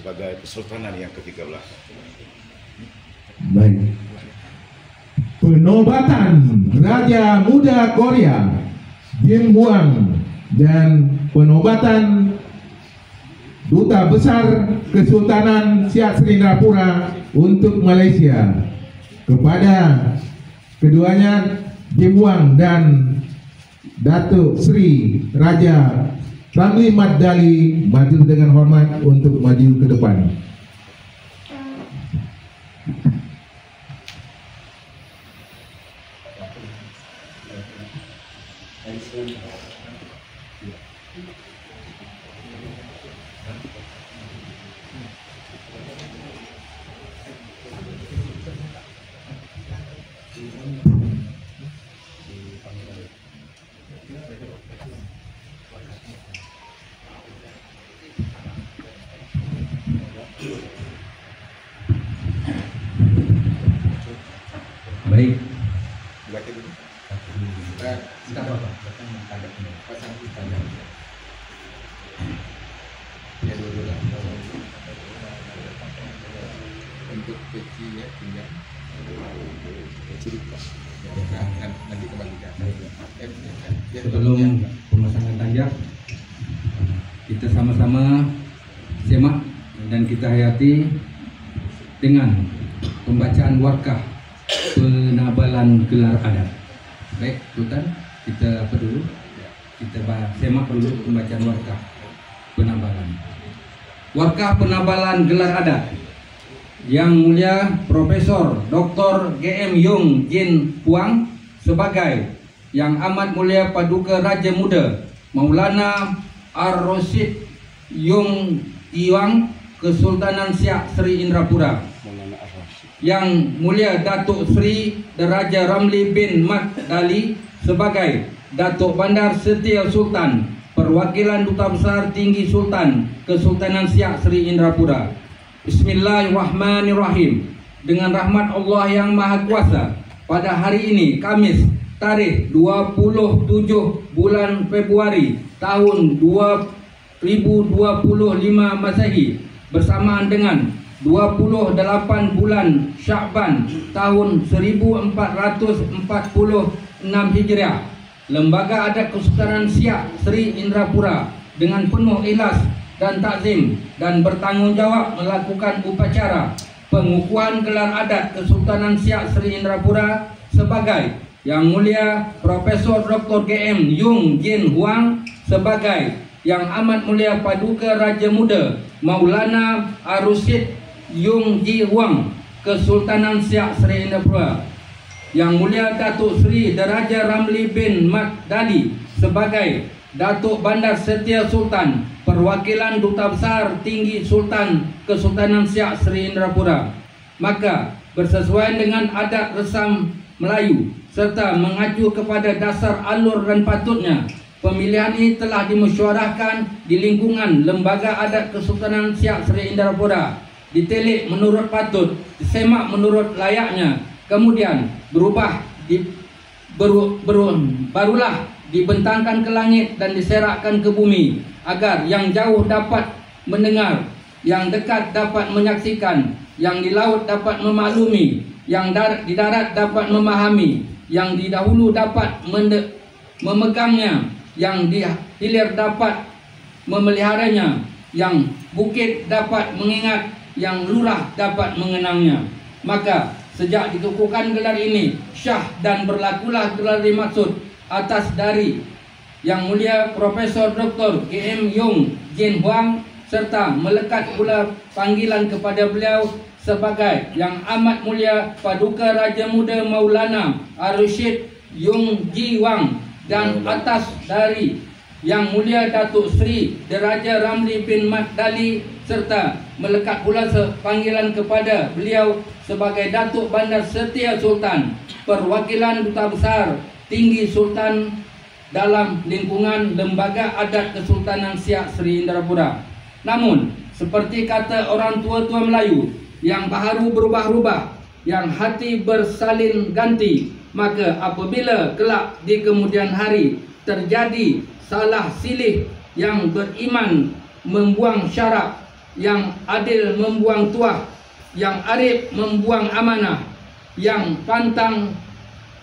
sebagai Kesultanan yang ke-13. Baik. Penobatan Raja Muda Korea Jin Huang dan penobatan Duta Besar Kesultanan Siak Serindrapura untuk Malaysia kepada keduanya Jin Huang dan Datuk Sri Raja Ramli Maddali maju dengan hormat untuk maju ke depan. Baik. Untuk peci ya, tinggal cerita nanti kembalikan. Sebelum pemasangan tanjak, kita sama-sama simak dan kita hayati dengan pembacaan warkah penabalan gelar adat. Baik, Sultan, kita apa dulu? Kita simak dulu pembacaan warkah penabalan. Warkah penabalan gelar adat. Yang Mulia Profesor Dr. GM Yung Jin Huang sebagai Yang Amat Mulia Paduka Raja Muda Maulana Ar-Rasyid Yung Iwang Kesultanan Siak Seri Indrapura, Yang Mulia Datuk Seri Raja Ramli bin Mat Dali sebagai Datuk Bandar Setia Sultan Perwakilan Duta Besar Tinggi Sultan Kesultanan Siak Seri Indrapura. Bismillahirrahmanirrahim. Dengan rahmat Allah yang Maha Kuasa, pada hari ini Kamis tarikh 27 bulan Februari tahun 2025 Masehi bersamaan dengan 28 bulan Syakban tahun 1446 Hijriah, Lembaga Adat Kesultanan Siak Seri Indrapura dengan penuh ikhlas dan takzim dan bertanggungjawab melakukan upacara pengukuhan gelar adat Kesultanan Siak Seri Indrapura sebagai Yang Mulia Profesor Dr. GM Yung Jin Huang sebagai Yang Amat Mulia Paduka Raja Muda Maulana Ar-Rasyid Yung Jin Huang Kesultanan Siak Seri Indrapura, Yang Mulia Datuk Seri Raja Ramli bin Mat Dali sebagai Datuk Bandar Setia Sultan Perwakilan Duta Besar Tinggi Sultan Kesultanan Siak Seri Indrapura. Maka bersesuaian dengan adat resam Melayu serta mengacu kepada dasar alur dan patutnya, pemilihan ini telah dimesyuarahkan di lingkungan Lembaga Adat Kesultanan Siak Seri Indrapura, ditelik menurut patut, disemak menurut layaknya, kemudian barulah dibentangkan ke langit dan diserakkan ke bumi, agar yang jauh dapat mendengar, yang dekat dapat menyaksikan, yang di laut dapat memaklumi, yang di darat dapat memahami, yang di dahulu dapat memegangnya, yang di hilir dapat memeliharanya, yang bukit dapat mengingat, yang lurah dapat mengenangnya. Maka sejak dikukuhkan gelar ini syah dan berlakulah gelar dimaksud atas dari Yang Mulia Profesor Dr. GM Yung Jin Huang, serta melekat pula panggilan kepada beliau sebagai Yang Amat Mulia Paduka Raja Muda Maulana Ar-Rasyid Yung Jin Huang, dan atas dari Yang Mulia Datuk Seri Raja Ramli bin Mat Dali, serta melekat pula panggilan kepada beliau sebagai Datuk Bandar Setia Sultan Perwakilan Duta Besar Tinggi Sultan dalam lingkungan Lembaga Adat Kesultanan Siak Seri Indrapura. Namun, seperti kata orang tua-tua Melayu, yang baharu berubah-ubah, yang hati bersalin ganti, maka apabila kelak di kemudian hari terjadi salah silih yang beriman membuang syarak yang adil membuang tuah, yang arif membuang amanah, yang pantang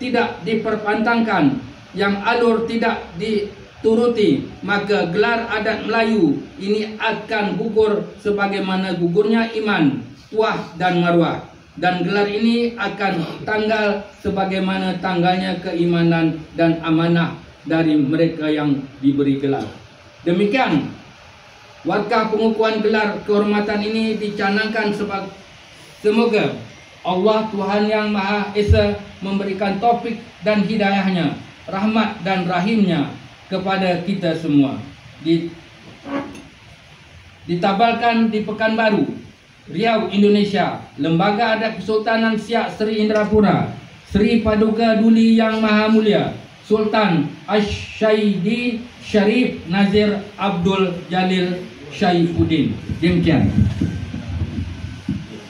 tidak diperpantangkan, yang alur tidak dituruti, maka gelar adat Melayu ini akan gugur sebagaimana gugurnya iman, tuah dan marwah. Dan gelar ini akan tanggal sebagaimana tanggalnya keimanan dan amanah dari mereka yang diberi gelar. Demikian warkah pengukuhan gelar kehormatan ini dicanangkan sebagai semoga Allah Tuhan Yang Maha Esa memberikan taufik dan hidayahnya, rahmat dan rahimnya kepada kita semua. Ditabalkan di Pekanbaru, Riau, Indonesia, Lembaga Adat Kesultanan Siak Seri Indrapura, Sri Paduka Duli Yang Maha Mulia Sultan Asy-Syaidi Syarif Nazir Abdul Jalil Syaifuddin. Demikian.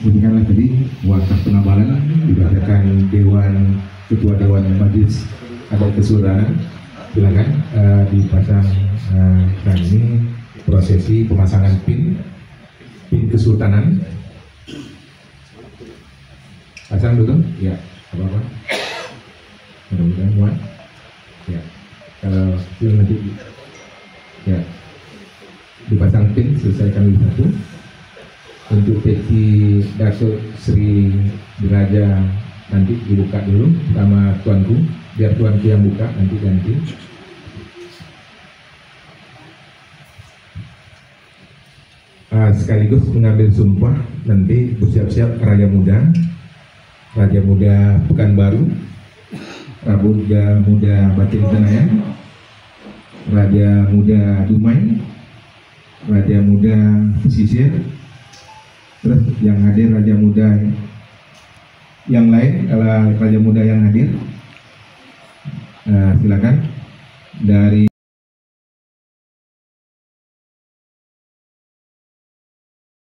Demikianlah tadi warta penabalan dibacakan Ketua Dewan Majelis Adat Kesultanan. Silakan dipasang sekarang ini prosesi pemasangan pin kesultanan. Pasang dulu, ya, apa-apa. Mudah-mudahan muat. Ya, kalau nanti ya dipasang pin, selesaikan dulu satu. Untuk peci Datuk Sri Diraja nanti dibuka dulu sama tuanku, biar tuanku yang buka, nanti ganti. Sekaligus mengambil sumpah, nanti bersiap-siap Raja Muda Pekanbaru, Raja Muda Batin Senayan, Raja Muda Dumai, Raja Muda Pesisir, terus yang hadir Raja Muda yang lain. Kalau Raja Muda yang hadir, silakan dari